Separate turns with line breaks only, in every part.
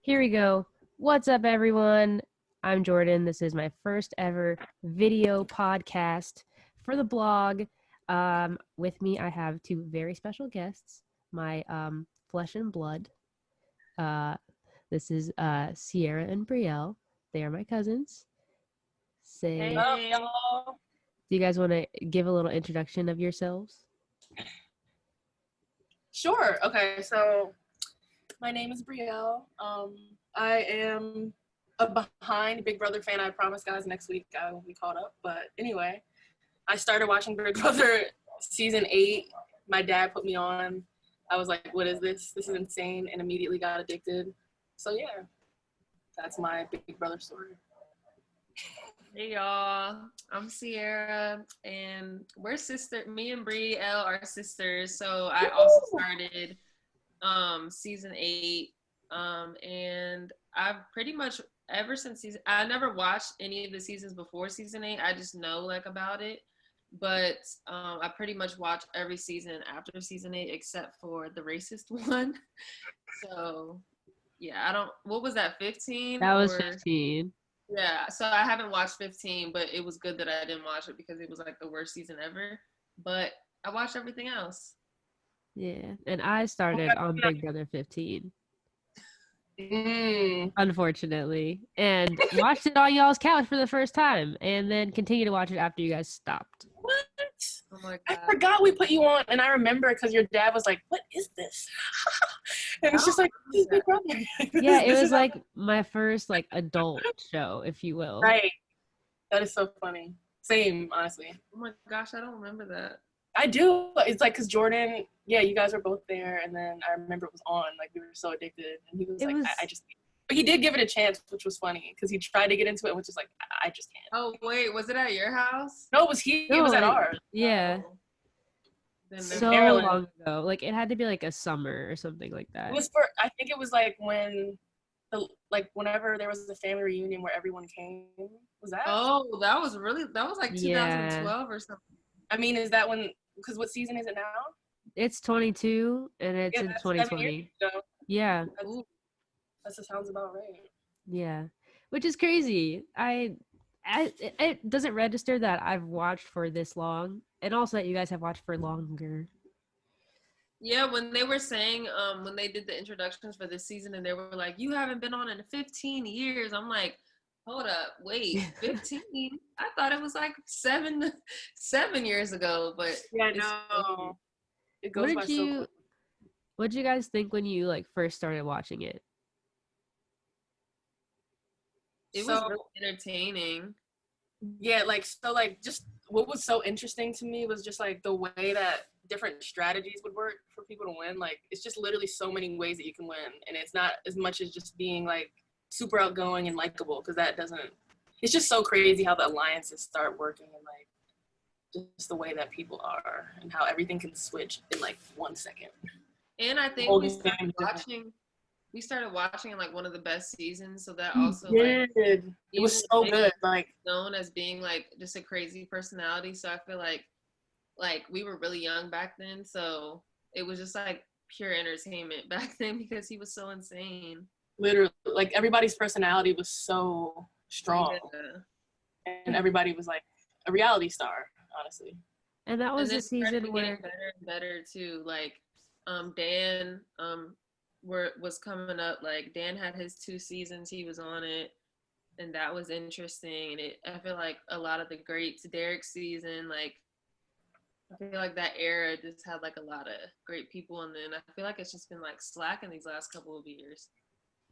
Here we go. What's up, everyone? I'm Jordan. This is my first ever video podcast for the blog. With me, I have two very special guests, my flesh and blood. This is Ciara and Brielle. They are my cousins.
Hey, y'all.
Do you guys want to give a little introduction of yourselves?
Sure. Okay, so my name is Brielle. I am a behind Big Brother fan. I promise, guys, next week I will be caught up. But anyway, I started watching Big Brother season 8. My dad put me on. I was like, what is this? This is insane, and immediately got addicted. So yeah, that's my Big Brother story.
Hey y'all, I'm Ciara, and we're me and Brielle are sisters, so I also started season 8, and I've pretty much ever since I never watched any of the seasons before season 8. I just know about it, but I pretty much watched every season after season 8 except for the racist one. So yeah, what was that, 15?
That was 15.
Yeah, so I haven't watched 15, but it was good that I didn't watch it because it was like the worst season ever. But I watched everything else.
Yeah, and I started on Big Brother 15. Unfortunately, and watched it on y'all's couch for the first time, and then continued to watch it after you guys stopped.
What?
Oh my God.
I forgot we put you on, and I remember because your dad was like, "What is this?" And it's just like, "This is Big Brother."
Yeah, it was like my first adult show, if you will.
Right. That is so funny. Same, honestly.
Oh my gosh, I don't remember that.
I do. It's like because Jordan, yeah, you guys were both there, and then I remember it was on. Like we were so addicted, and he was I just. But he did give it a chance, which was funny because he tried to get into it, which is like I just can't.
Oh wait, was it at your house?
No, it was he.
No,
it was at ours.
Yeah.
Oh.
So long ago. It had to be a summer or something like that.
It was I think it was when whenever there was a family reunion where everyone came. Was that?
Oh, that was like 2012 or something.
I mean, is that when? Because what season is it now?
It's 22 and it's in 2020. Yeah.
That sounds about right.
Yeah, which is crazy. It doesn't register that I've watched for this long, and also that you guys have watched for longer.
Yeah, when they were saying, when they did the introductions for this season, and they were like, "You haven't been on in 15 years," I'm like, "Hold up, wait, 15? I thought it was like 7 years ago." But
yeah, no, it goes by so quick.
What did you guys think when you first started watching it?
It was really entertaining.
Yeah, just what was so interesting to me was just the way that different strategies would work for people to win. It's just literally so many ways that you can win, and it's not as much as just being super outgoing and likable, because that doesn't. It's just so crazy how the alliances start working, and just the way that people are and how everything can switch in 1 second.
And I think we started watching in one of the best seasons, so that also
it was so good,
known as being just a crazy personality. So I feel like we were really young back then, so it was just pure entertainment back then because he was so insane.
Literally, everybody's personality was so strong, and everybody was a reality star, honestly.
And that was the season where
better and better too. Dan was coming up. Dan had his 2 seasons he was on it, and that was interesting. And I feel like a lot of the greats, Derek's season, I feel like that era just had a lot of great people, and then I feel like it's just been slack in these last couple of years.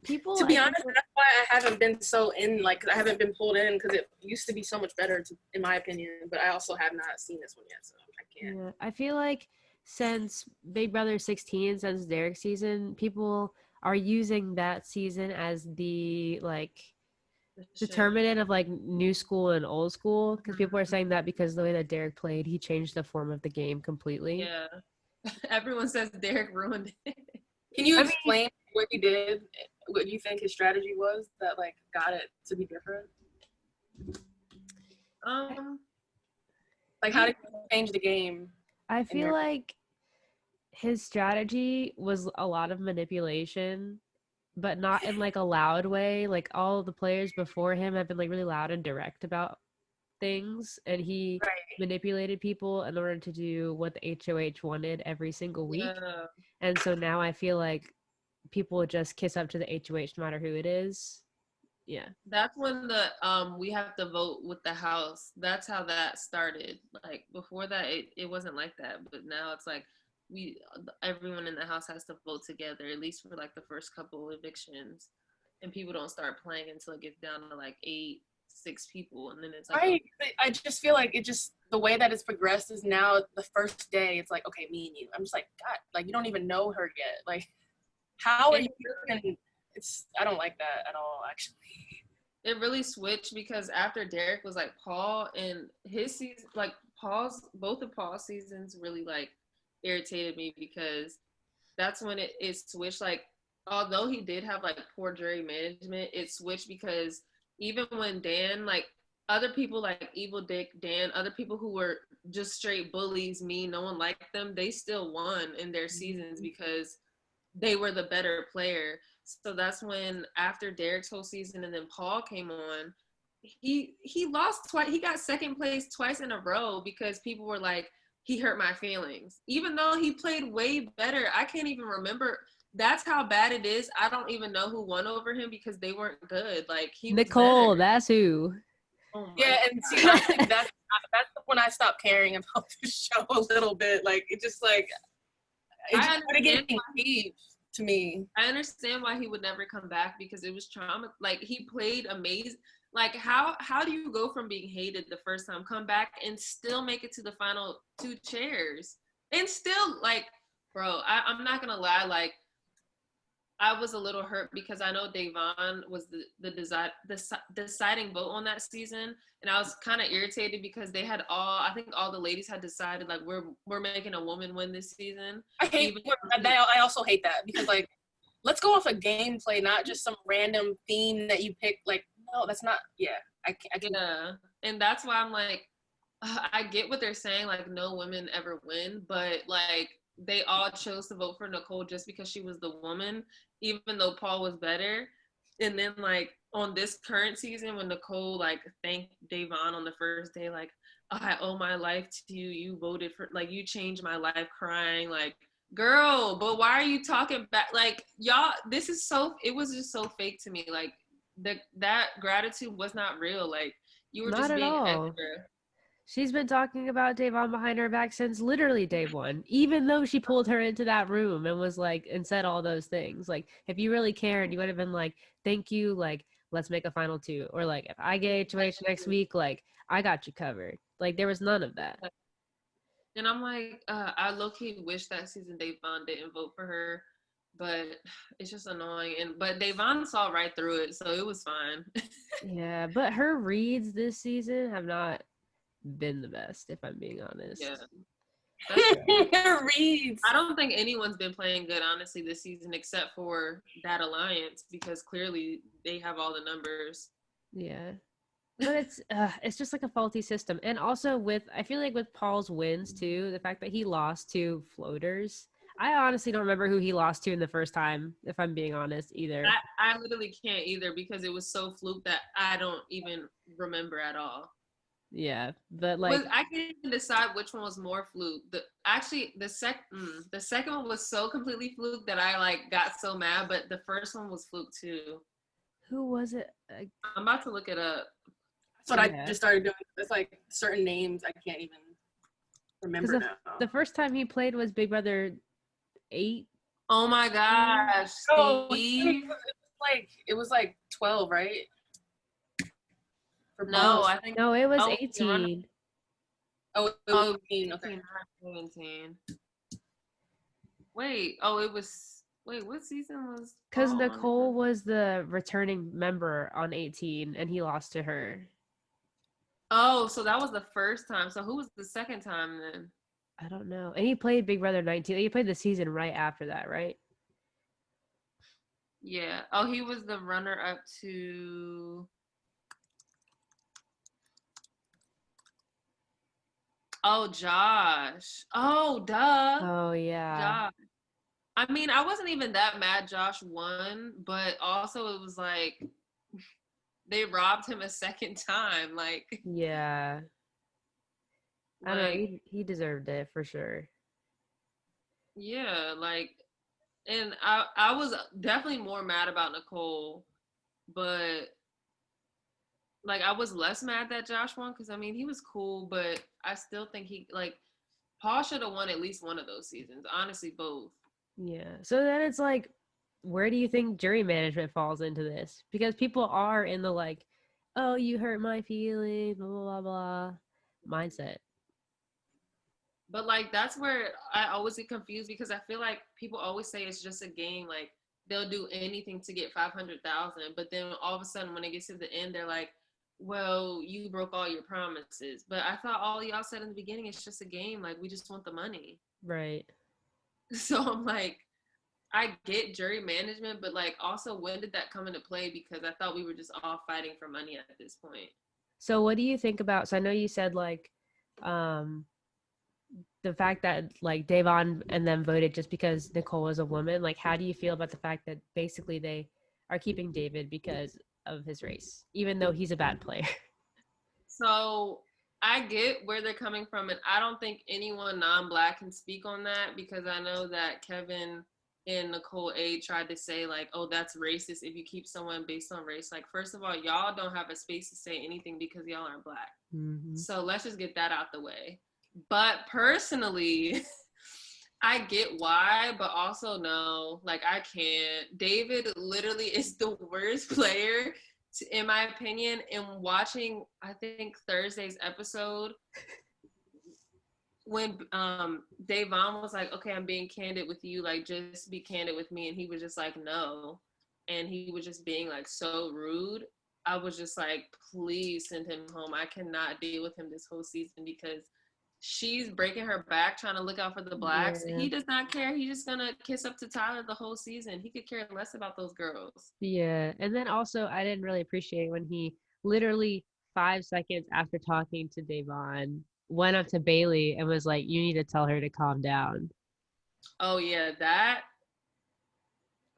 People,
to be honest, that's why I haven't been so in, I haven't been pulled in, because it used to be so much better, in my opinion, but I also have not seen this one yet, so I can't.
Yeah, I feel like since Big Brother 16, since Derek's season, people are using that season as the determinant of new school and old school, because people are saying that because the way that Derek played, he changed the form of the game completely.
Yeah. Everyone says Derek ruined it.
Can you explain what he did, what you think his strategy was that got it to be different? How did he change the game?
I feel like his strategy was a lot of manipulation but not in like a loud way. Like all the players before him have been like really loud and direct about things, and he
Right.
manipulated people in order to do what the HOH wanted every single week.
Yeah.
And so now I feel like people just kiss up to the HOH no matter who it is. Yeah.
That's when the we have to vote with the house. That's how that started. Like before that, it wasn't like that, but now it's like we everyone in the house has to vote together at least for like the first couple evictions, and people don't start playing until it gets down to like 6 people, and then it's like
Right. I just feel like it just the way that it's progressed is now the first day it's like, okay, me and you. I'm just like, God, like you don't even know her yet. Like how are you even it's I don't like that at all actually.
it really switched because after Derek was like Paul, and his season, like both of Paul's seasons really like irritated me because that's when it switched. Like, although he did have like poor jury management, it switched because even when Dan, like other people like Evil Dick, Dan, other people who were just straight bullies, mean, no one liked them, they still won in their seasons because they were the better player. So that's when after Derek's whole season and then Paul came on, he lost twice. He got second place twice in a row because people were like, he hurt my feelings. Even though he played way better, I can't even remember. That's how bad it is. I don't even know who won over him because they weren't good. Like he was
Nicole,
better.
that's who.
Oh my
Yeah, and see, I think that's when I stopped caring about the show a little bit. Like it just like it just started getting deep to me.
I understand why he would never come back because it was trauma. Like he played amazing. Like how do you go from being hated the first time, come back and still make it to the final 2 chairs, and still like, bro, I'm not gonna lie, like I was a little hurt because I know Davon was the deciding vote on that season, and I was kind of irritated because they had I think all the ladies had decided like we're making a woman win this season.
I also hate that because like let's go off a gameplay, not just some random theme that you pick. Like no, that's not. Yeah, I can't.
Yeah, and that's why I'm like, I get what they're saying, like no women ever win, but like they all chose to vote for Nicole just because she was the woman, even though Paul was better. And then like on this current season, when Nicole like thanked Davon on the first day, like I owe my life to you. You voted for, like, you changed my life, crying like, girl, but why are you talking back? Like y'all, this is so. It was just so fake to me. Like that gratitude was not real. Like you were
Not
just
at
being
all.
extra.
She's been talking about Davon behind her back since literally day one, even though she pulled her into that room and was like, and said all those things. Like, if you really cared, you would have been like, thank you, like, let's make a final two. Or like, if I get HOH next week, like, I got you covered. Like, there was none of that.
And I'm like, I low-key wish that season Davon didn't vote for her, but it's just annoying. But Davon saw right through it, so it was fine.
Yeah, but her reads this season have not been the best, if I'm being honest.
Yeah. That's
Reads.
I don't think anyone's been playing good, honestly, this season except for that alliance because clearly they have all the numbers.
Yeah. But it's just like a faulty system. And also I feel like with Paul's wins too, the fact that he lost to floaters. I honestly don't remember who he lost to in the first time, if I'm being honest, either.
I literally can't either because it was so fluke that I don't even remember at all.
Yeah, but like
I can't even decide which one was more fluke. The second one was so completely fluke that I like got so mad, but the first one was fluke too.
who was it?
I'm about to look it up.
That's what I just started doing. It's like certain names I can't even remember now.
The first time he played was Big Brother 8.
Oh my gosh, Steve.
It was like 12, right?
No, I think
no, it was 18.
Oh, it was 18. Okay.
17. Wait, what season was?
Because Nicole was the returning member on 18, and he lost to her.
Oh, so that was the first time. So who was the second time then?
I don't know. And he played Big Brother 19. He played the season right after that, right?
Yeah. Oh, he was the runner up to. Oh, Josh. Oh, duh.
Oh, yeah.
Josh. I mean, I wasn't even that mad Josh won, but also it was like they robbed him a second time.
Yeah. I don't know.
Like
He deserved it for sure.
yeah, and I was definitely more mad about Nicole, but like I was less mad that Josh won because I mean he was cool, but I still think Paul should have won at least one of those seasons. Honestly, both.
Yeah. So then it's like, where do you think jury management falls into this? Because people are in the like, oh, you hurt my feelings, blah blah blah, blah mindset.
But like that's where I always get confused because I feel like people always say it's just a game. Like they'll do anything to get 500,000, but then all of a sudden when it gets to the end, they're like, "Well, you broke all your promises." But I thought all y'all said in the beginning, it's just a game. Like we just want the money.
Right.
So I'm like, I get jury management, but like also when did that come into play? Because I thought we were just all fighting for money at this point.
So what do you think about? So I know you said like, um, the fact that like Davon and them voted just because Nicole is a woman. Like, how do you feel about the fact that basically they are keeping David because of his race, even though he's a bad player?
So I get where they're coming from, and I don't think anyone non-black can speak on that because I know that Kevin and Nicole A tried to say like, "Oh, that's racist if you keep someone based on race." Like, first of all, y'all don't have a space to say anything because y'all aren't black.
Mm-hmm.
So let's just get that out the way. But personally, I get why, but also no, like I can't. David literally is the worst player, in my opinion. And watching, I think Thursday's episode, when Davon was like, "Okay, I'm being candid with you, like just be candid with me," and he was just like, "No," and he was just being like so rude. I was just like, please send him home. I cannot deal with him this whole season because she's breaking her back trying to look out for the blacks.
Yeah.
He does not care. He's just gonna kiss up to Tyler the whole season. He could care less about those girls.
Yeah. And then also, I didn't really appreciate when he literally 5 seconds after talking to Davon went up to Bailey and was like, "You need to tell her to calm down."
Oh yeah, that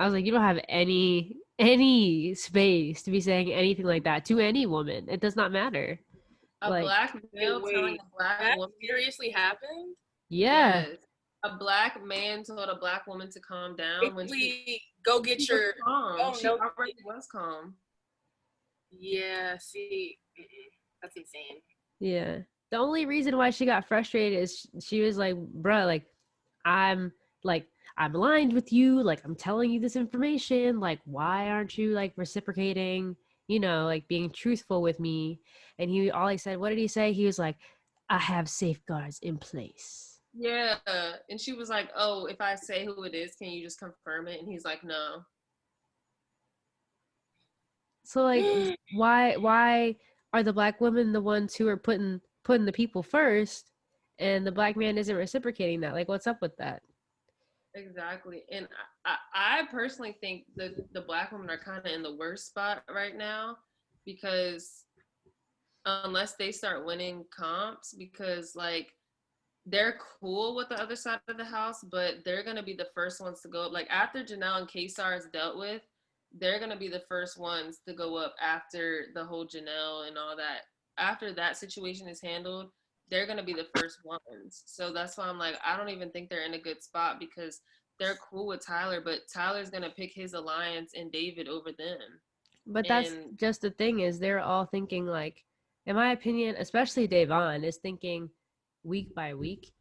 I was like, "You don't have any space to be saying anything like that to any woman. It does not matter."
a
Like,
black male telling
Wait,
a black
that
woman.
seriously happened?
yeah.
Yes, a black man told a black woman to calm down when
Basically, go
she
get
was
your.
calm.
Oh
She
no.
already was calm.
Yeah. See, that's insane.
Yeah. The only reason why she got frustrated is she was like, "Bruh, I'm like I'm aligned with you. Like I'm telling you this information. Like why aren't you like reciprocating? Like being truthful with me?" And all he said, what did he say? He was like, "I have safeguards in place."
Yeah, and she was like, "Oh, if I say who it is, can you just confirm it?" And he's like, "No."
So like, why are the black women the ones who are putting the people first, and the black man isn't reciprocating that? Like, what's up with that?
Exactly. And I personally think that the black women are kind of in the worst spot right now because unless they start winning comps, because like they're cool with the other side of the house, but they're going to be the first ones to go up. Like after Janelle and Kaysar is dealt with, they're going to be the first ones to go up after the whole Janelle and all that. After that situation is handled, they're going to be the first ones. So that's why I'm like, I don't even think they're in a good spot because they're cool with Tyler, but Tyler's going to pick his alliance and David over them.
But that's
And
just the thing, is they're all thinking like, in my opinion, especially Davon is thinking week by week,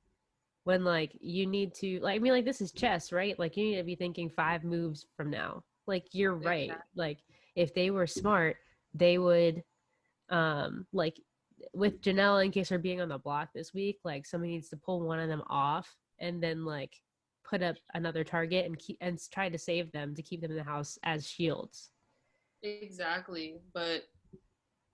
when like you need to, like, I mean, like, this is chess, right? Like you need to be thinking 5 moves from now. Like you're right.
exactly.
Like if they were smart, they would, like, with Janelle in case they're being on the block this week, like somebody needs to pull one of them off and then like put up another target and keep and try to save them to keep them in the house as shields.
Exactly. But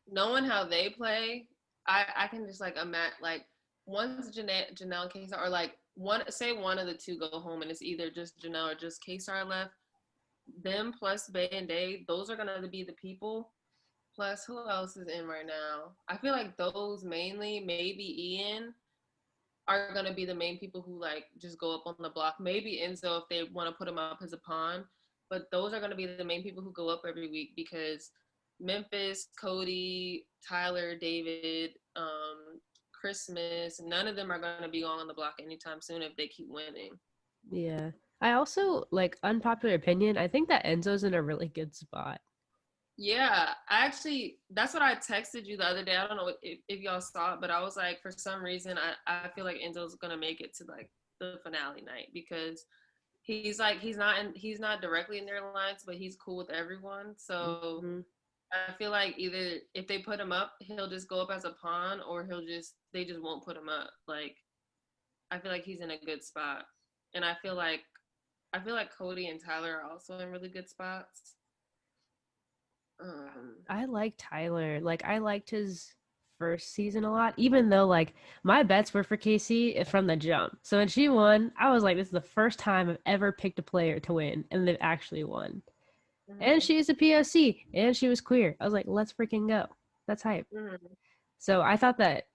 knowing how they play, I can just like imagine like once Janelle and Kaysar or like one of the two go home and it's either just Janelle or just Kaysar left, them plus Bay and Day, those are gonna be the people. Plus who else is in right now? I feel like those mainly, maybe Ian. are going to be the main people who like just go up on the block. Maybe Enzo if they want to put him up as a pawn, but those are going to be the main people who go up every week because Memphis, Cody, Tyler, David, Christmas, none of them are going to be going on the block anytime soon if they keep winning.
Yeah. I also, like, unpopular opinion, I think that Enzo's in a really good spot.
Yeah, that's what I texted you the other day. I don't know if y'all saw it, but I was like, for some reason, I feel like Enzo's gonna make it to like the finale night because he's not directly in their alliance, but he's cool with everyone. So
Mm-hmm.
I feel like either if they put him up, he'll just go up as a pawn, or they just won't put him up. Like I feel like he's in a good spot, and I feel like Cody and Tyler are also in really good spots.
I like Tyler. Like, I liked his first season a lot, even though, like, my bets were for KC from the jump. So when she won, I was like, this is the first time I've ever picked a player to win, and they've actually won. And
Mm-hmm.
she's a POC, and she was queer. I was like, let's freaking go. That's hype.
Mm-hmm.
So I thought that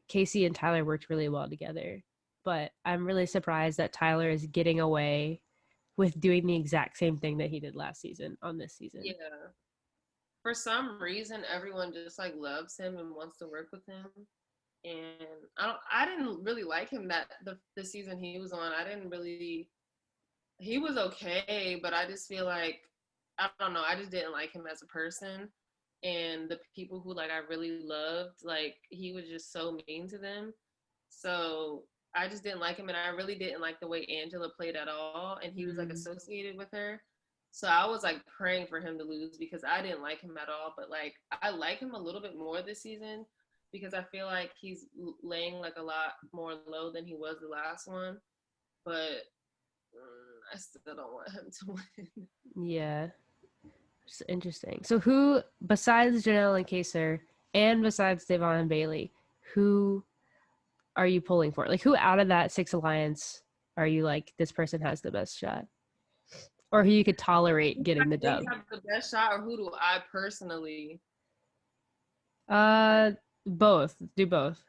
Casey and Tyler worked really well together. But I'm really surprised that Tyler is getting away with doing the exact same thing that he did last season on this season.
Yeah. For some reason, everyone just like loves him and wants to work with him. And I didn't really like him that the season he was on. I didn't really. He was okay, but I just feel like I don't know. I just didn't like him as a person. And the people who like I really loved, like he was just so mean to them. So I just didn't like him, and I really didn't like the way Angela played at all. And he was like
Mm.
associated with her. So I was like praying for him to lose because I didn't like him at all. But like I like him a little bit more this season because I feel like he's laying like a lot more low than he was the last one. But I still don't want him to win.
Yeah. It's interesting. So who, besides Janelle and Kaser, and besides Devon and Bailey, who are you pulling for? Like, who out of that six alliance are you like, this person has the best shot? Or who you could tolerate getting the
They
dub?
have the best shot, or who do I personally?
Uh, both. Do both.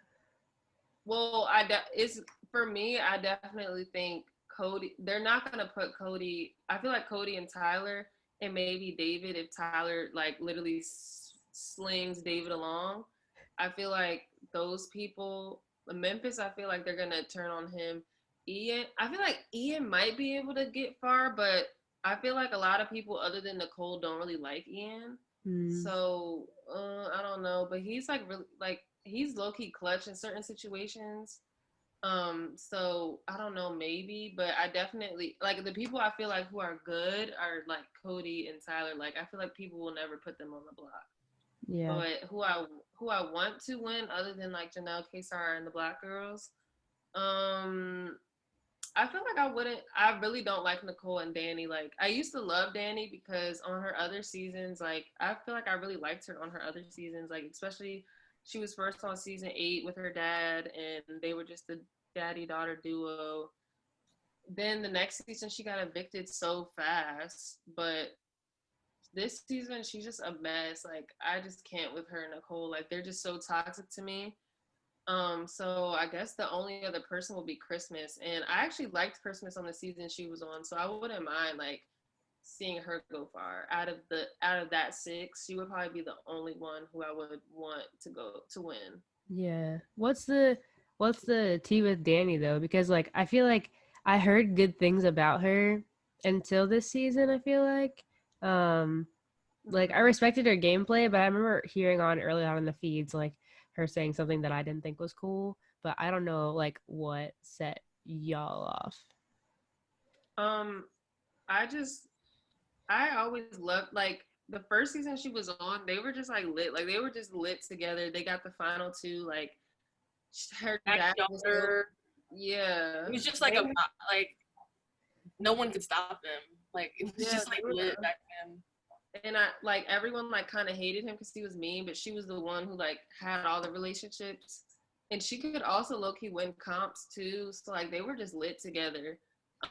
Well, it's for me. I definitely think Cody. They're not gonna put Cody. I feel like Cody and Tyler, and maybe David. If Tyler like literally slings David along, I feel like those people. Memphis, I feel like they're gonna turn on him. Ian, I feel like Ian might be able to get far, but I feel like a lot of people other than Nicole don't really like Ian.
Hmm.
So I don't know, but he's like really like he's low key clutch in certain situations. So I don't know, maybe, but I definitely like the people I feel like who are good are like Cody and Tyler. Like I feel like people will never put them on the block.
Yeah.
But who I want to win other than like Janelle Kesar and the Black Girls, um, I feel like I wouldn't. I really don't like Nicole and Danny. Like I used to love Danny because on her other seasons, like I feel like I really liked her on her other seasons. Like especially she was first on season 8 with her dad, and they were just a daddy daughter duo. Then the next season she got evicted so fast, but this season she's just a mess. Like I just can't with her and Nicole. Like they're just so toxic to me. So I guess the only other person will be Christmas, and I actually liked Christmas on the season she was on, so I wouldn't mind like seeing her go far. Out of that 6, she would probably be the only one who I would want to go to win.
Yeah. What's the tea with Danny though? Because like I feel like I heard good things about her until this season, I feel um like I
Mm-hmm.
respected her gameplay, but I remember hearing on early on in the feeds like her saying something that I didn't think was cool, but I don't know like what set y'all off.
Um, I just I always loved like the first season she was on. They were just like lit, like they were just lit together. They got the final 2. Like her
Back
dad was so
younger.
yeah.
It was just like
They
a like no one could stop them. Like it was
yeah
just like
they were
lit back then.
and I like everyone like kind of hated him because he was mean, but she was the one who like had all the relationships, and she could also low key win comps too. So like they were just lit together.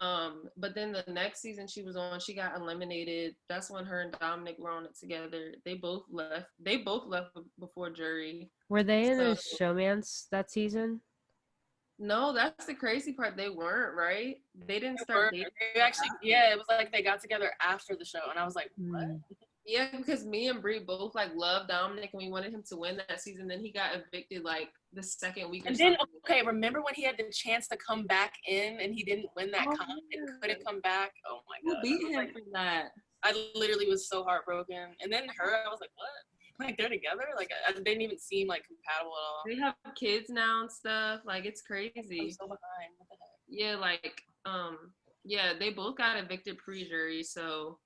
But then the next season she was on, she got eliminated. That's when her and Dominic were on it together. They both left. They both left before jury.
Were they in a
So
showmance that season?
No, that's the crazy part. They weren't, right? They didn't start dating.
They actually, yeah, it was like they got together after the show, and I was like, what?
Mm.
Yeah, because me and Brie both like loved Dominic, and we wanted him to win that season. Then he got evicted like the second week or
And then,
something.
okay, remember when he had the chance to come back in and he didn't win that comp and couldn't come back? Oh my
Who
god!
beat him
Like,
for that?
I literally was so heartbroken. And then her, I was like, what? Like they're together? Like I didn't even seem like compatible at all.
They have kids now and stuff. Like it's
I'm
crazy.
so behind. What the heck?
Yeah, like yeah, they both got evicted pre-jury, so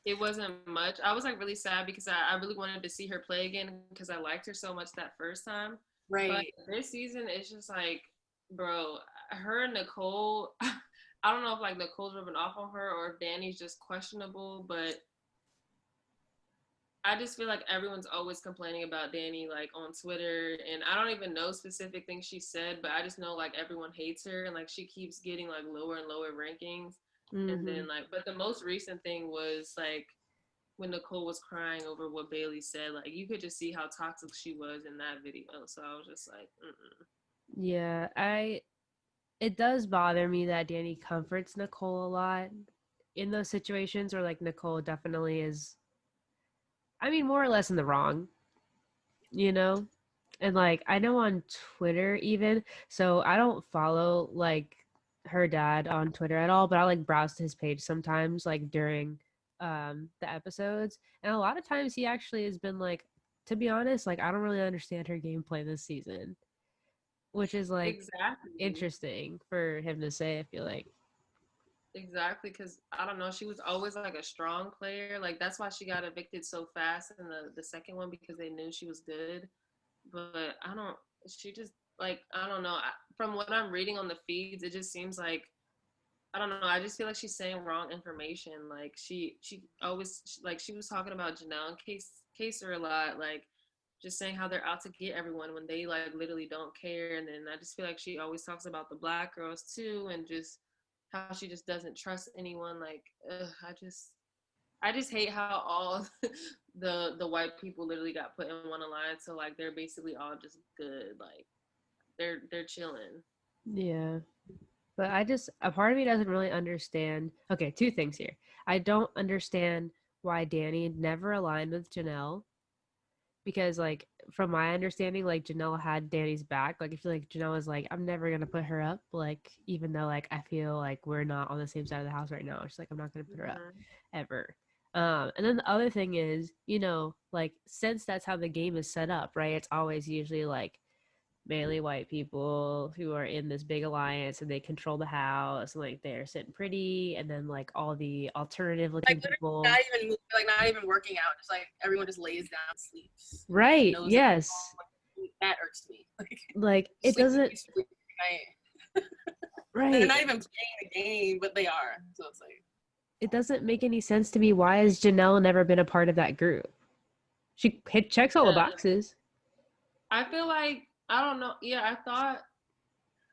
it wasn't much. I was like really sad because I really wanted to see her play again because I liked her so much that first time. But
Right.
this season, it's just like, bro, her and Nicole. I don't know if like Nicole's rubbing off on her or if Danny's just questionable, but I just feel like everyone's always complaining about Danny like on Twitter, and I don't even know specific things she said, but I just know like everyone hates her and like she keeps getting like lower and lower rankings. And then like, but the most recent thing was like when Nicole was crying over what Bailey said, like you could just see how toxic she was in that video. So I was just like,
Yeah, it does bother me that Danny comforts Nicole a lot in those situations where like Nicole definitely is, I mean, more or less in the wrong, you know? And like I know on Twitter even, so I don't follow like her dad on Twitter at all, but I like browse to his page sometimes like during the episodes. And a lot of times he actually has been like, to be honest, like I don't really understand her gameplay this season, which is like
exactly.
interesting for him to say, I feel like.
Exactly, because I don't know, she was always like a strong player. Like that's why she got evicted so fast in the second one because they knew she was good. But I don't. She just like I don't know. From what I'm reading on the feeds, it just seems like I don't know. I just feel like she's saying wrong information. Like she always like she was talking about Janelle and Kaser a lot. Like just saying how they're out to get everyone when they like literally don't care. And then I just feel like she always talks about the black girls too, and just how she just doesn't trust anyone. Like I just hate how all the white people literally got put in one alliance. So like they're basically all just good. Like they're chilling.
Yeah. But a part of me doesn't really understand. Okay, two things here. I don't understand why Danny never aligned with Janelle because, like, from my understanding, like, Janelle had Danny's back. Like, I feel like Janelle was like, I'm never going to put her up. Like, even though, like, I feel like we're not on the same side of the house right now. She's like, I'm not going to put her up ever. And then the other thing is, like, since that's how the game is set up, right? It's always usually like, mainly white people who are in this big alliance and they control the house and like they're sitting pretty, and then like all the alternative looking
Like
people,
not even working out. Just like everyone just lays down and sleeps.
right?
Knows
Yes,
that irks me.
like it
sleep,
doesn't,
sleep, night.
right?
They're not even playing the game, but they are. So it's like
It doesn't make any sense to me. Why has Janelle never been a part of that group? She checks all the
Yeah.
boxes.
I feel like I don't know. Yeah, I thought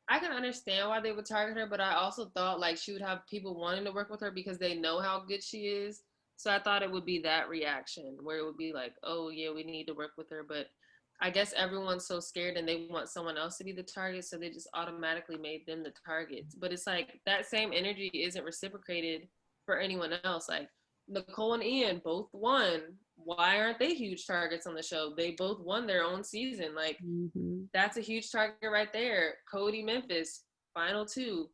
I can understand why they would target her, but I also thought like she would have people wanting to work with her because they know how good she is. So I thought it would be that reaction where it would be like, oh yeah, we need to work with her. But I guess everyone's so scared and they want someone else to be the target, so they just automatically made them the targets. But it's like that same energy isn't reciprocated for anyone else. Like Nicole and Ian both won. Why aren't they huge targets on the show? They both won their own season. Like that's a huge target right there. Cody, Memphis, final two,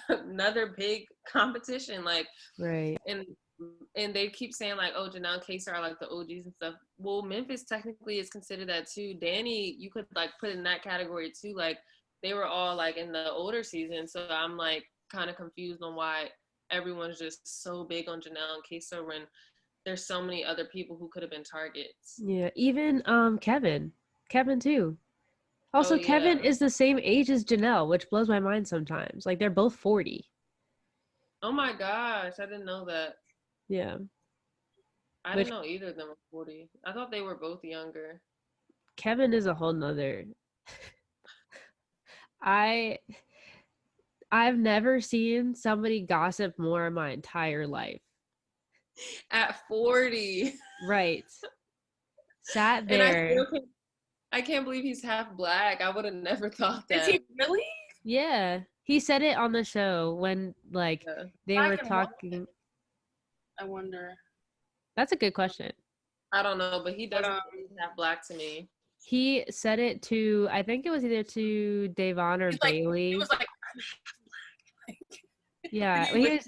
another big competition. Like,
Right.
and they keep saying like, oh, Janelle and Kaser are like the OGs and stuff. Well, Memphis technically is considered that too. Danny, you could like put in that category too. Like they were all like in the older season. So I'm like kind of confused on why everyone's just so big on Janelle and Kaser when there's so many other people who could have been targets.
Yeah, even Kevin too. Also,
Oh yeah.
Kevin is the same age as Janelle, which blows my mind sometimes. Like they're both 40.
Oh my gosh, I didn't know that.
Yeah.
I didn't know either of them were 40. I thought they were both younger.
Kevin is a whole nother. I've never seen somebody gossip more in my entire life.
At 40.
Right. Sat there.
I can't believe he's half black. I would have never thought that.
is he really?
Yeah, he said it on the show when like
Yeah.
they were
Black and white,
talking.
I wonder.
That's a good question.
I don't know, but he
But
doesn't have black to me.
He said it to, I think it was either to Davon or
he's like, he
Bailey.
was like,
Yeah,
he, like,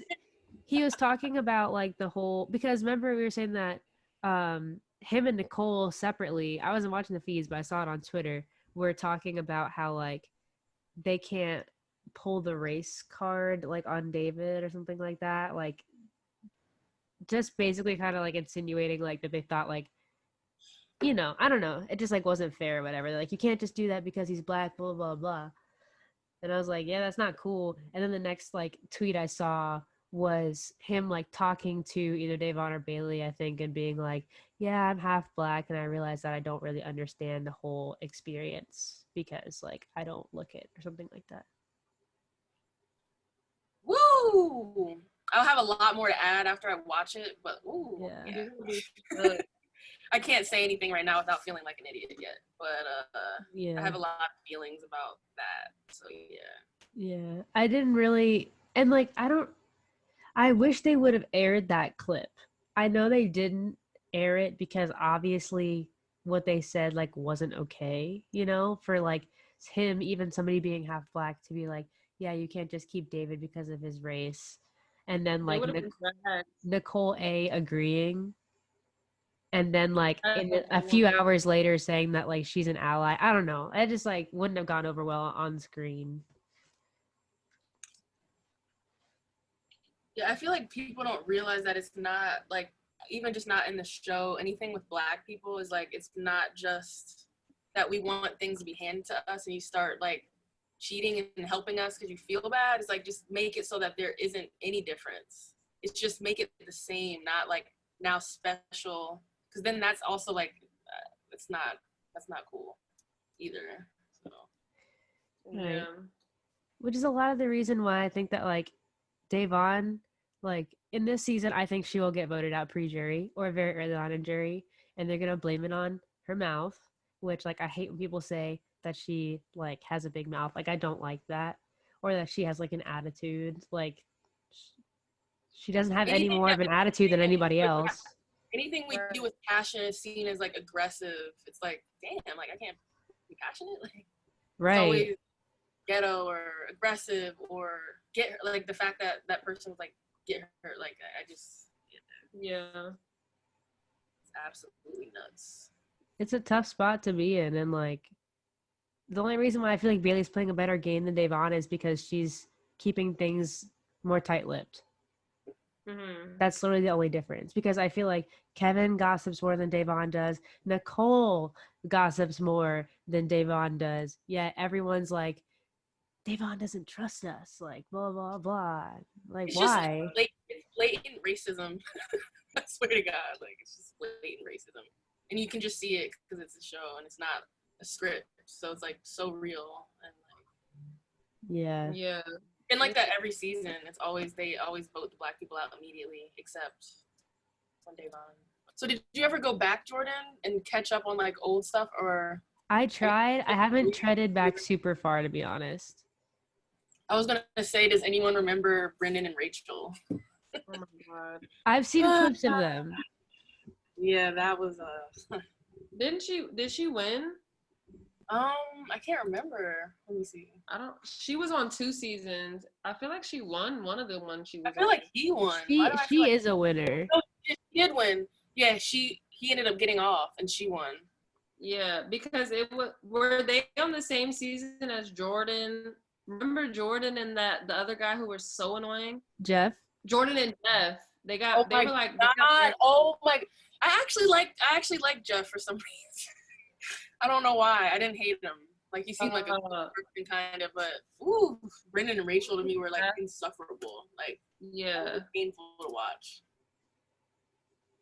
he was talking about like the whole, because remember we were saying that him and Nicole separately, I wasn't watching the feeds, but I saw it on Twitter, were talking about how like they can't pull the race card like on David or something like that. Like just basically kind of like insinuating like that they thought like, I don't know, it just like wasn't fair or whatever. Like you can't just do that because he's black, blah blah blah. And I was like, yeah, that's not cool. And then the next like tweet I saw was him like talking to either Davon or Bailey, I think, and being like, yeah, I'm half black and I realized that I don't really understand the whole experience because like I don't look it or something like that.
woo! I'll have a lot more to add after I watch it, but yeah. I can't say anything right now without feeling like an idiot yet. But
Yeah.
I have a lot of feelings about that. So yeah.
Yeah. I didn't really, and like I wish they would have aired that clip. I know they didn't air it because obviously what they said like wasn't okay, for like him, even somebody being half black to be like, yeah, you can't just keep David because of his race. And then
They
like
would have been bad.
Nicole A agreeing, and then like
I
in
don't
a
know.
few hours later saying that like she's an ally. I don't know. I just like wouldn't have gone over well on screen.
Yeah, I feel like people don't realize that it's not like, even just not in the show, anything with black people is like, it's not just that we want things to be handed to us and you start like cheating and helping us because you feel bad. It's like, just make it so that there isn't any difference. It's just make it the same, not like now special, because then that's also like, that's not cool either. So
Right.
Yeah.
Which is a lot of the reason why I think that like Davon, like in this season, I think she will get voted out pre-jury or very early on in jury, and they're gonna blame it on her mouth, which like I hate when people say that she like has a big mouth. Like I don't like that, or that she has like an attitude. Like she doesn't have any
anything
more of an attitude than anybody else.
anything we do with passion is seen as like aggressive. It's like, damn, like I can't be passionate. Like it's
Right.
always ghetto or aggressive, or get her, like the fact that that person was like get her, like I just
Yeah.
it's absolutely nuts.
It's a tough spot to be in, and like the only reason why I feel like Bailey's playing a better game than Davon is because she's keeping things more tight-lipped.
Mm-hmm.
That's literally the only difference, because I feel like Kevin gossips more than Davon does. Nicole gossips more than Davon does. Yet everyone's like, Davon doesn't trust us. Like, blah, blah, blah. Like,
It's just
why?
it's blatant racism. I swear to God, like it's just blatant racism, and you can just see it because it's a show and it's not a script, so it's like so real and like
Yeah.
Yeah.
and like that every season. It's always they always vote the black people out immediately, except on Davon. So did you ever go back, Jordan, and catch up on like old stuff, or?
I tried. I haven't treaded back super far, to be honest.
I was gonna say, does anyone remember Brendan and Rachel?
Oh my God.
I've seen clips of them.
Yeah, that was
Did she win?
I can't remember. Let me see.
She was on 2 seasons. I feel like she won one of the ones she was
I feel
on.
like he won.
She is a winner.
No, she did win. Yeah, he ended up getting off and she won.
Yeah, because were they on the same season as Jordan? Remember Jordan and the other guy who was so annoying?
Jeff?
Jordan and Jeff. They were like
God. Oh my! I actually like Jeff for some reason. I don't know why. I didn't hate him. Like he seemed like a good person kind of, but ooh, Brendan and Rachel to me were like insufferable. Like
yeah,
painful to watch.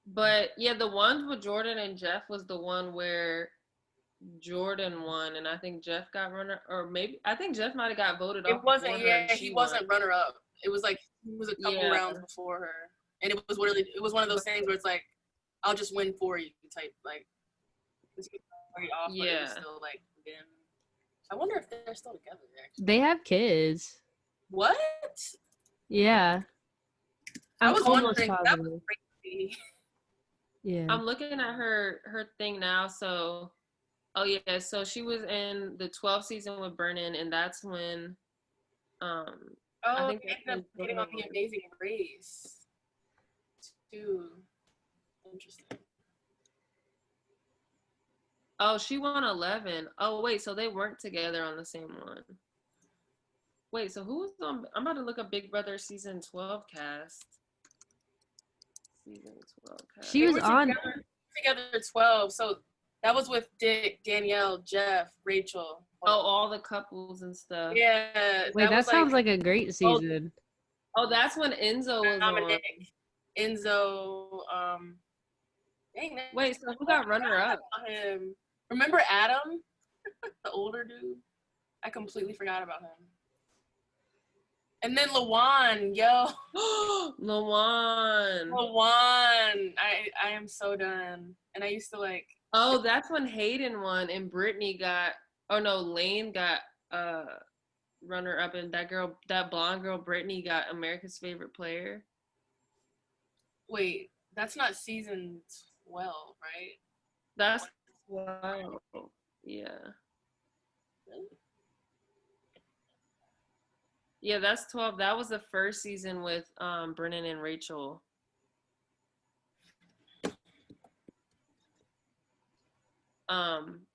But yeah, the ones with Jordan and Jeff was the one where Jordan won, and I think Jeff got runner, or maybe I think Jeff might have got voted off.
It wasn't. Yeah, he wasn't runner up. It was like he was a couple rounds before her, and it was literally one of those things where it's like, I'll just win for you type like. Very off, but it was still like them. I wonder if they're still together. Actually.
They have kids.
What?
Yeah.
I
I'm
was
almost
wondering. That
positive.
was crazy.
Yeah.
I'm looking at her thing now. So, oh yeah, so she was in the 12th season with Brennan, and that's when, I
Oh,
think
they
that's
ended up
when
getting on The Amazing Race. Too interesting.
Oh, she won 11. Oh wait, so they weren't together on the same one. Wait, so who was on? I'm about to look up Big Brother season 12 cast. Season 12 cast.
She
They
was
were
on.
together 12. So that was with Dick, Danielle, Jeff, Rachel.
Oh, all the couples and stuff.
Yeah.
Wait, that
was
sounds like a great season.
Oh, that's when Enzo was
Dominic,
on.
Enzo. Dang,
Wait, so who got runner up?
Him. Remember Adam, the older dude? I completely forgot about him. And then Lawan, yo.
Lawan.
I am so done. And I used to like.
Oh, that's when Hayden won and Brittany got. Oh no, Lane got runner up, and that blonde girl Brittany got America's Favorite Player.
Wait, that's not season 12, right?
That's 12. Yeah.
Really?
Yeah, that's 12. That was the first season with Brennan and Rachel.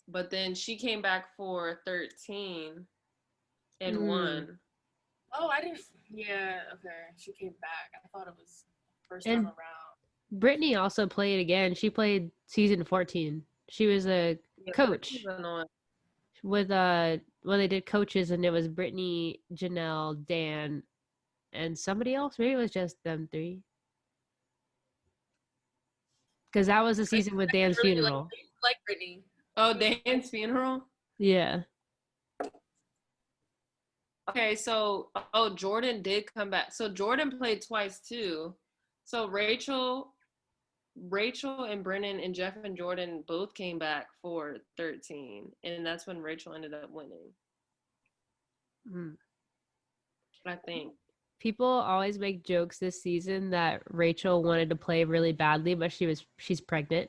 But then she came back for 13 and won.
Oh, I didn't. Yeah, okay. She came back. I thought it was first
And
time around.
Brittany also played again. She played season 14. She was a coach with well, they did coaches, and it was Brittany, Janelle, Dan, and somebody else. Maybe it was just them three. Because that was the season with Dan's
really
funeral.
Like Brittany.
Oh, Dan's funeral?
Yeah.
Okay, so Jordan did come back. So Jordan played twice too. So Rachel and Brennan and Jeff and Jordan both came back for 13, and that's when Rachel ended up winning. I think.
People always make jokes this season that Rachel wanted to play really badly, but she's pregnant.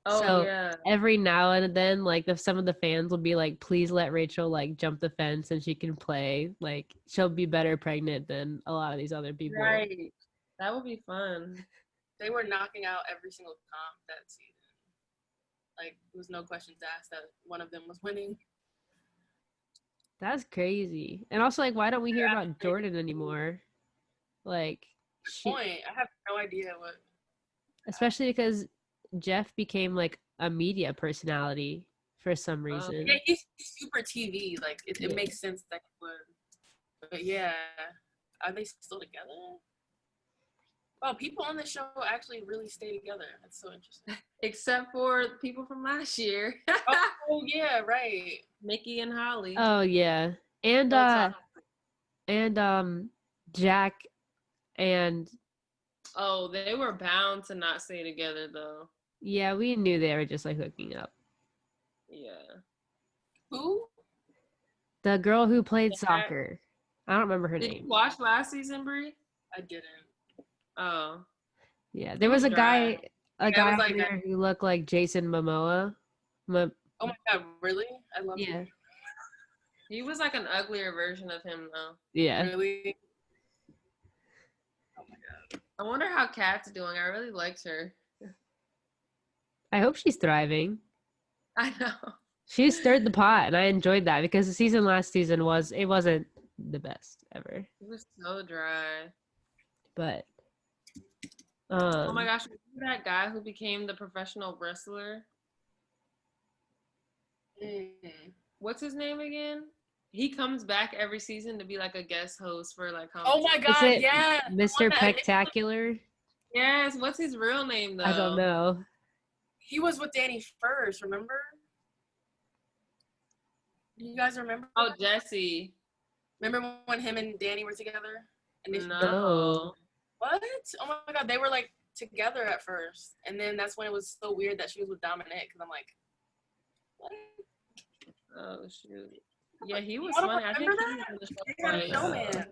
Oh,
so
yeah.
Every now and then, like some of the fans will be like, please let Rachel like jump the fence and she can play. Like she'll be better pregnant than a lot of these other people.
Right. That would be fun.
They were knocking out every single comp that season. Like, there was no questions asked that one of them was winning.
That's crazy. And also, like, why don't we hear about Jordan anymore? Like,
I have no idea what.
Especially because Jeff became like a media personality for some reason.
Yeah, he's super TV. Like, it makes sense that he would. But yeah, are they still together? Wow, people on this show actually really stay together. That's so interesting.
Except for people from last year.
Oh yeah, right.
Mickey and Holly.
Oh yeah. And Jack and
oh, they were bound to not stay together though.
Yeah, we knew they were just like hooking up.
Yeah.
Who?
The girl who played soccer. I don't remember her name.
Did you watch last season, Brie?
I didn't.
Oh.
Yeah, there was a guy on there who looked like Jason Momoa.
Oh my god, really? I love him.
He was like an uglier version of him though.
Yeah.
Really?
Oh my god. I wonder how Kat's doing. I really liked her.
I hope she's thriving.
I know.
She stirred the pot, and I enjoyed that because the season last season wasn't the best ever.
It was so dry.
But
oh my gosh, remember that guy who became the professional wrestler? What's his name again? He comes back every season to be like a guest host for like
oh my god, yeah.
Mr. Spectacular?
Yes, what's his real name though?
I don't know.
He was with Danny first, remember? You guys remember?
Oh, Jesse.
Remember when him and Danny were together? And
no.
What? Oh my god, they were like together at first, and then that's when it was so weird that she was with Dominic. Because I'm like, what?
Oh shoot. Yeah, he was
You don't
funny. I think
remember
he was
that?
on the show
They had a
twice.
showman.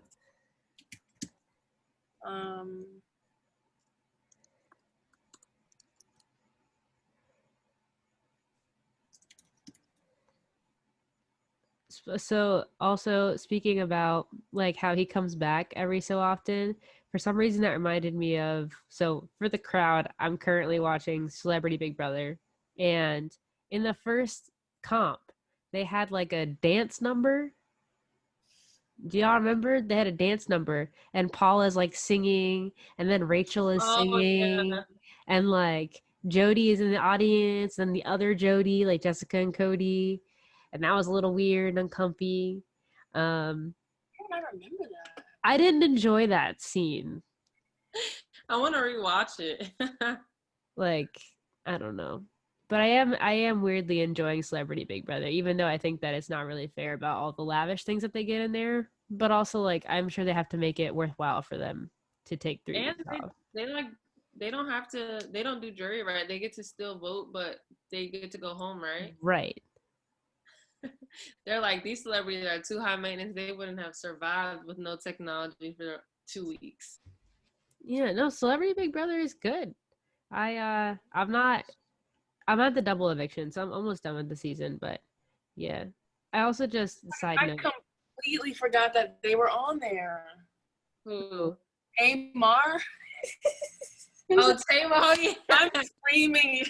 So also speaking about like how he comes back every so often, for some reason that reminded me of, so for the crowd, I'm currently watching Celebrity Big Brother, and in the first comp, they had like a dance number. Do y'all remember? They had a dance number and Paula's like singing and then Rachel is
Oh
singing
yeah.
and like Jody is in the audience and the other Jody, like Jessica and Cody. And that was a little weird and uncomfy. Um,
I don't remember that.
I didn't enjoy that scene.
I want to rewatch it.
Like, I don't know. But I am weirdly enjoying Celebrity Big Brother, even though I think that it's not really fair about all the lavish things that they get in there. But also like I'm sure they have to make it worthwhile for them to take 3 weeks
And
off.
they like they don't have to they don't do jury right. They get to still vote, but they get to go home, right?
Right.
They're like these celebrities are too high maintenance. They wouldn't have survived with no technology for 2 weeks.
Yeah, no, Celebrity Big Brother is good. I'm at the double eviction, so I'm almost done with the season, but yeah. I also just side
I
note.
completely forgot that they were on there.
Who?
Amar.
Oh, Tamar. Oh, yeah.
I'm screaming.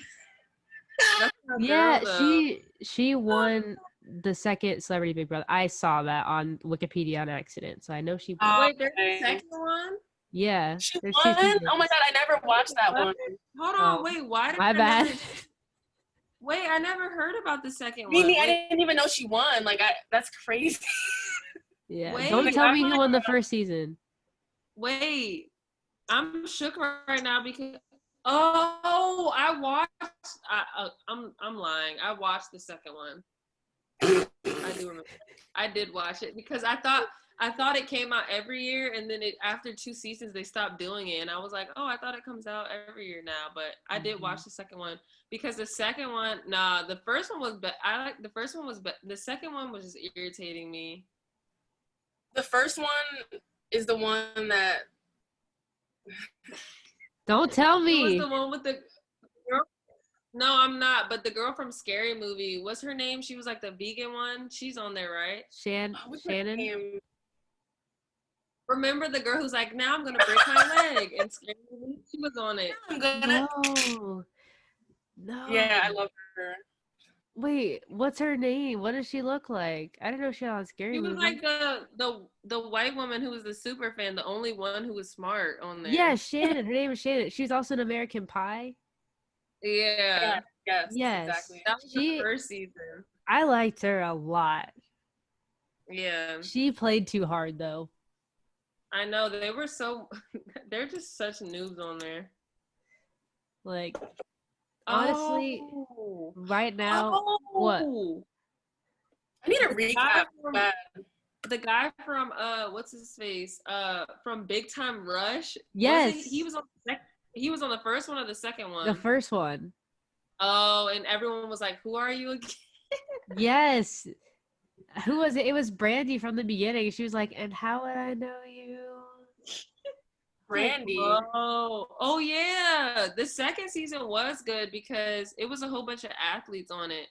That's my
Yeah,
girl, though.
she won the second Celebrity Big Brother. I saw that on Wikipedia on accident, so I know she won.
Wait, there's a
Okay.
second one?
Yeah,
She
there's two
won?
seasons.
Oh my god, I never watched that
What?
one.
Hold
Oh,
on, wait, why did
my
I
bad.
never... Wait, I never heard about the second one.
Mimi, I
Wait,
didn't even know she won. Like, that's crazy.
Yeah,
wait,
don't tell me who won the
like,
first season.
wait. I'm shook right now because oh, I watched. I'm lying. I watched the second one. I do remember. I did watch it because I thought it came out every year, and then after 2 seasons they stopped doing it, and I was like, oh, I thought it comes out every year now. But I did watch the second one because the second one, nah, the first one was. I like the first one was, but the second one was just irritating me.
the first one is the one that.
Don't tell
It was
me.
the one with the girl. No, I'm not. But the girl from Scary Movie, what's her name? She was like the vegan one. She's on there, right?
What's her
Shannon?
name?
Remember the girl who's like, now I'm gonna break my leg, and Scary Movie? She was on it.
I'm gonna.
No.
Yeah, I love her.
Wait, what's her name? What does she look like? I didn't know she was on Scary
She was
Movie.
like the white woman who was the super fan, the only one who was smart on there.
Yeah, Shannon. Her name is Shannon. She's also an American Pie.
Yeah.
Yes,
Yes.
exactly.
That was the first season.
I liked her a lot.
Yeah.
She played too hard though.
I know they're just such noobs on there.
Like honestly, right now, what?
I need a recap.
The guy from what's his face? From Big Time Rush.
Yes.
He was on the first one or the second one?
The first one.
Oh, and everyone was like, "Who are you again?"
Yes. Who was it? It was Brandy from the beginning. She was like, "And how would I know you?"
Brandy.
Oh yeah. The second season was good because it was a whole bunch of athletes on it.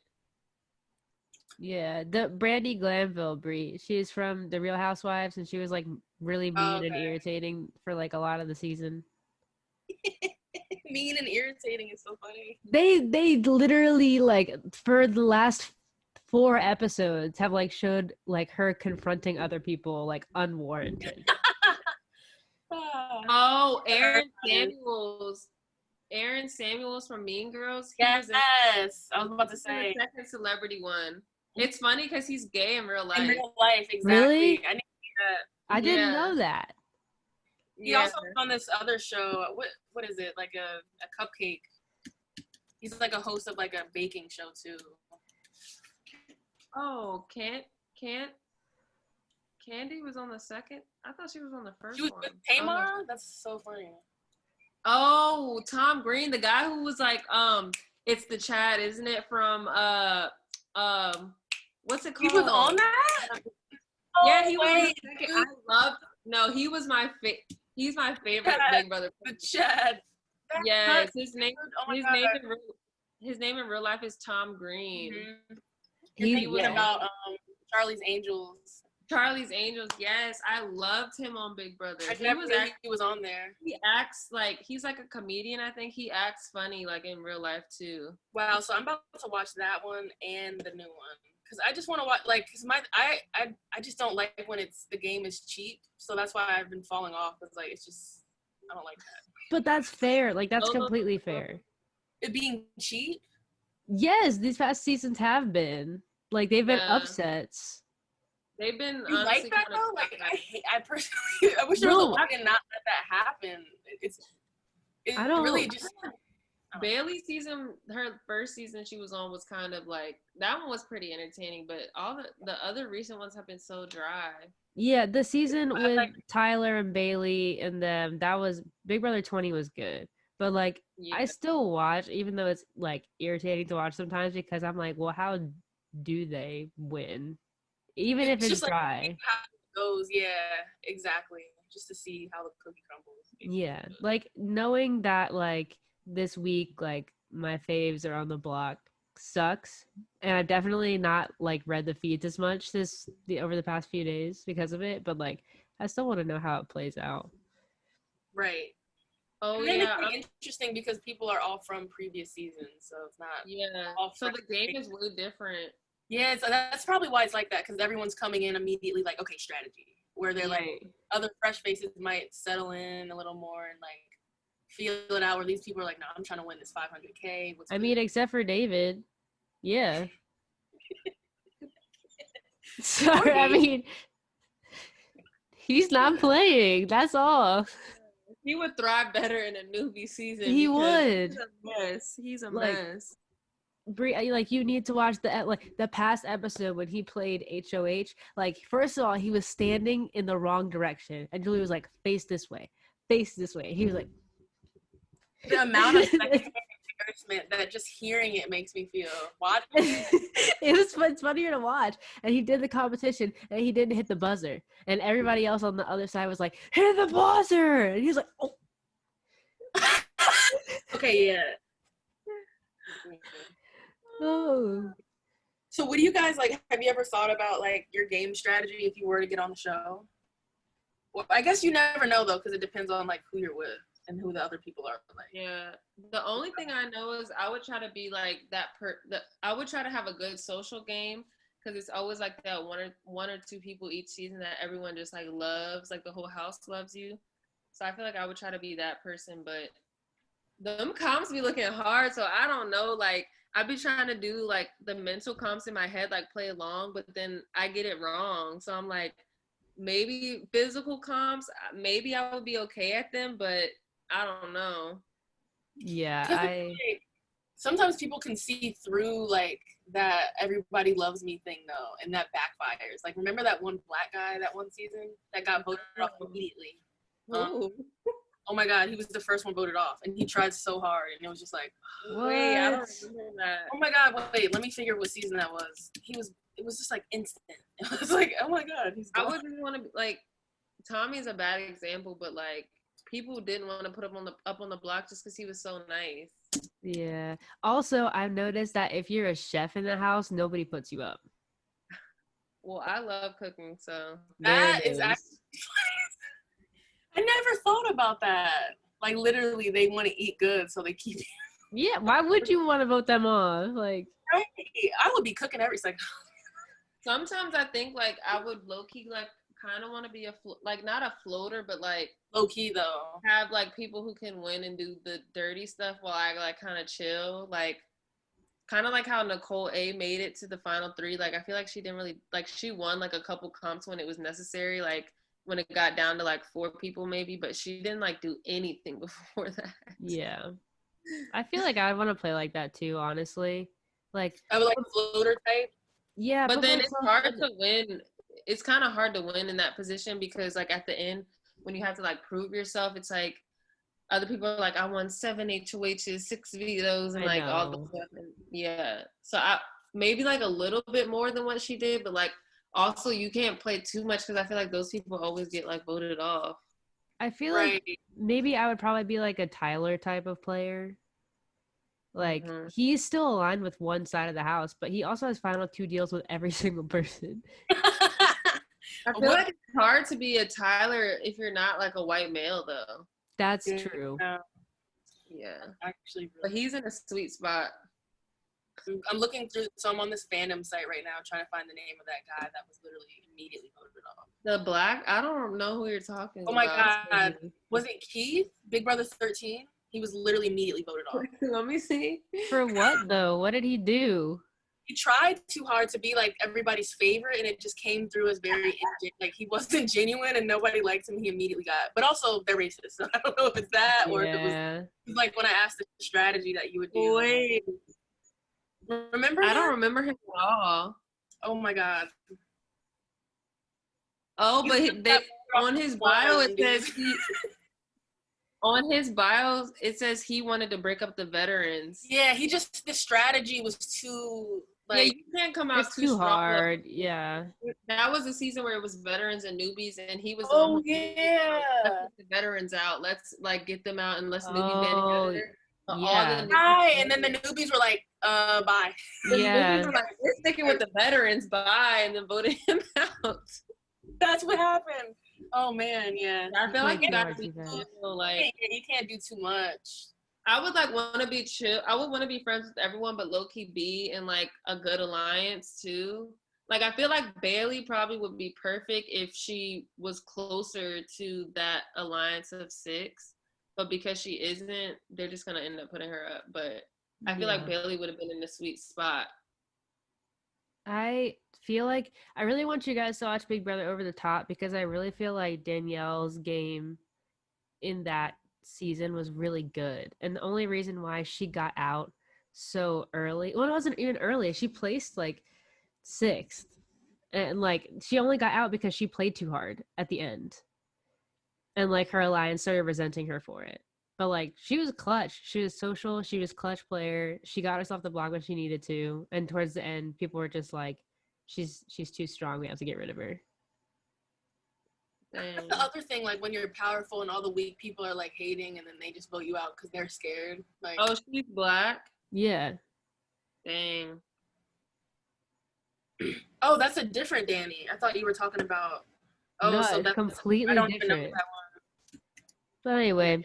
Yeah, the Brandy Glanville Brie. She's from the Real Housewives, and she was like really mean and irritating for like a lot of the season.
Mean and irritating is so funny.
They literally like for the last 4 episodes have like showed like her confronting other people like unwarranted.
Oh, Aaron Samuels. Aaron Samuels from Mean Girls.
Yes, I was about to say.
The second celebrity one. It's funny because he's gay in real life.
In real life, exactly.
Really?
I need to see that.
I didn't know that.
He also was on this other show. What is it? Like a cupcake. He's like a host of like a baking show too.
Oh, Candy was on the second? I thought she was on the first
She was
one.
with Tamar? That's so funny.
Oh, Tom Green, the guy who was like, it's the Chad, isn't it? From what's it called?
He was on that?
Yeah,
Oh,
he was. I love. No, he was he's my favorite Big Brother.
The Chad.
Yes, his name.
Oh my
His
God.
name in real life is Tom Green.
Mm-hmm.
He
was about Charlie's Angels.
Charlie's Angels. Yes, I loved him on Big Brother.
I never knew he was on there.
He acts like he's like a comedian. I think he acts funny like in real life too.
Wow, so I'm about to watch that one and the new one because I just want to watch because I just don't like when the game is cheap, so that's why I've been falling off because like it's just I don't like that.
But that's fair. Like that's completely fair.
It being cheap.
Yes, these past seasons have been like they've been upsets.
They've been.
You like that though? Like I personally, I wish there was a way to not let that happen. I don't really just.
Bailey's season, her first season she was on was kind of like that one was pretty entertaining, but all the other recent ones have been so dry.
Yeah, the season with Tyler and Bailey and them, that was Big Brother 20 was good. But like I still watch, even though it's like irritating to watch sometimes because I'm like, well, how do they win? Even if it's dry.
Like how it goes, yeah, exactly. Just to see how the cookie crumbles.
Yeah. Like knowing that like this week, like my faves are on the block sucks. And I've definitely not like read the feeds as much over the past few days because of it. But like I still want to know how it plays out.
Right.
Oh,
and then it's like interesting because people are all from previous seasons, so it's not.
Yeah. So the game is way different.
Yeah, so that's probably why it's like that because everyone's coming in immediately like, okay, strategy. Where they're like, other fresh faces might settle in a little more and like feel it out. Where these people are like, no, I'm trying to win this 500K.
I mean, except for David. Yeah. Sorry, I mean, he's not playing. That's all.
He would thrive better in a newbie season.
He would.
He's a mess. He's a mess.
Like you need to watch the past episode when he played HOH. Like first of all, he was standing in the wrong direction, and Julie was like, "Face this way, face this way." He was like,
the amount of embarrassment that just hearing it makes me feel. Watch.
It's funnier to watch. And he did the competition, and he didn't hit the buzzer, and everybody else on the other side was like, "Hit the buzzer!" And he was like, "Oh."
Okay, yeah.
Oh.
So what do you guys like? Have you ever thought about like your game strategy if you were to get on the show? Well, I guess you never know though, because it depends on like who you're with and who the other people are. Like,
yeah, the only thing I know is I would try to be like I would try to have a good social game because it's always like that one or two people each season that everyone just like loves, like the whole house loves you. So I feel like I would try to be that person, but them comps be looking hard, so I don't know, like. I'd be trying to do like the mental comps in my head, like play along, but then I get it wrong. So I'm like, maybe physical comps, maybe I would be okay at them, but I don't know.
Yeah,
sometimes people can see through like that everybody loves me thing though, and that backfires. Like, remember that one black guy that one season that got voted off immediately? Oh my God, he was the first one voted off, and he tried so hard, and it was just like,
wait, I don't remember that.
Oh my God, wait, let me figure what season that was. It was just like instant. It was like, oh my God, he's gone.
I wouldn't want to be like, Tommy's a bad example, but like people didn't want to put him up on the block just because he was so nice.
Yeah. Also, I've noticed that if you're a chef in the house, nobody puts you up.
Well, I love cooking, so
that is actually. I never thought about that. Like, literally, they want to eat good, so they keep.
Yeah, why would you want to vote them off? Like,
I would be cooking every second.
Sometimes I think like I would low key like kind of want to be like not a floater, but like
low key though.
Have like people who can win and do the dirty stuff while I like kind of chill, like. Kind of like how Nicole A made it to the final 3. Like, I feel like she didn't really, like, she won, like, a couple comps when it was necessary, like, when it got down to, like, 4 people maybe, but she didn't, like, do anything before that.
Yeah. I feel like I want to play like that, too, honestly. Like,
I would like a floater type.
Yeah.
But then it's hard to win. It's kind of hard to win in that position because, like, at the end, when you have to, like, prove yourself, it's like, other people are like, I won 7 HOHs, 6 vetoes, and like all the stuff. And, yeah. So maybe like a little bit more than what she did, but like also you can't play too much because I feel like those people always get like voted off.
I feel
Right.
like maybe I would probably be like a Tyler type of player. Like he's still aligned with one side of the house, but he also has final two deals with every single person.
I feel like it's hard to be a Tyler if you're not like a white male though.
That's true.
Yeah.
Actually,
but he's in a sweet spot.
I'm looking through, so I'm on this fandom site right now trying to find the name of that guy that was literally immediately voted off.
The black? I don't know who you're talking about.
Oh my God. Was it Keith? Big Brother 13? He was literally immediately voted off.
Let me see.
For what though? What did he do?
He tried too hard to be like everybody's favorite, and it just came through as very like he wasn't genuine and nobody liked him. He immediately got, but also they're racist, so I don't know if it's that or if it was like when I asked the strategy that you would do.
Wait,
remember?
I don't remember him at all.
Oh my God.
Oh, but on his bio it says on his bio it says he wanted to break up the veterans.
Yeah, the strategy was too. Like,
yeah, you can't come out
too hard. Yeah,
that was a season where it was veterans and newbies, and he was.
Oh yeah.
Let's get the veterans out. Let's like get them out and let's newbie band together.
Yeah.
Right, and then the newbies were like, bye.
Yeah.
Were like, we're sticking with the veterans, bye, and then voted him out.
That's what happened. Oh man, yeah.
I feel like you gotta be
like you can't do too much.
I would like want to be chill. I would want to be friends with everyone, but low key be in like a good alliance too. Like I feel like Bailey probably would be perfect if she was closer to that alliance of 6, but because she isn't, they're just gonna end up putting her up. But I feel like Bailey would have been in the sweet spot.
I feel like I really want you guys to watch Big Brother Over the Top because I really feel like Danielle's game in that season was really good. And the only reason why she got out so early, well, it wasn't even early. She placed like 6th. And like she only got out because she played too hard at the end. And like her alliance started resenting her for it. But like she was clutch. She was social. She was clutch player. She got herself the block when she needed to. And towards the end, people were just like, she's too strong. We have to get rid of her.
That's the other thing, like when you're powerful and all the weak people are like hating, and then they just vote you out because they're scared. Like,
oh, she's black.
Yeah.
Dang.
Oh, that's a different Danny. I thought you were talking about. Oh,
no,
so that's
completely
I don't
different.
even know that one.
But anyway,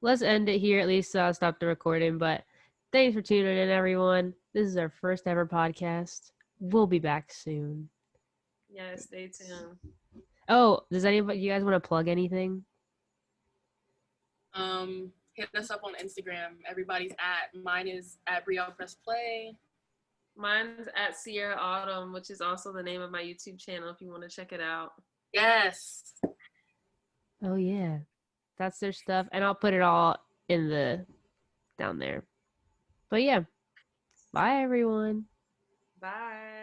let's end it here. At least stop the recording. But thanks for tuning in, everyone. This is our first ever podcast. We'll be back soon.
Yeah, stay tuned.
Oh, does anybody, you guys want to plug anything?
Hit us up on Instagram. Everybody's mine is at Brielle Press Play.
Mine's at Ciara Autumn, which is also the name of my YouTube channel if you want to check it out.
Yes.
Oh yeah. That's their stuff. And I'll put it all in down there. But yeah. Bye everyone.
Bye.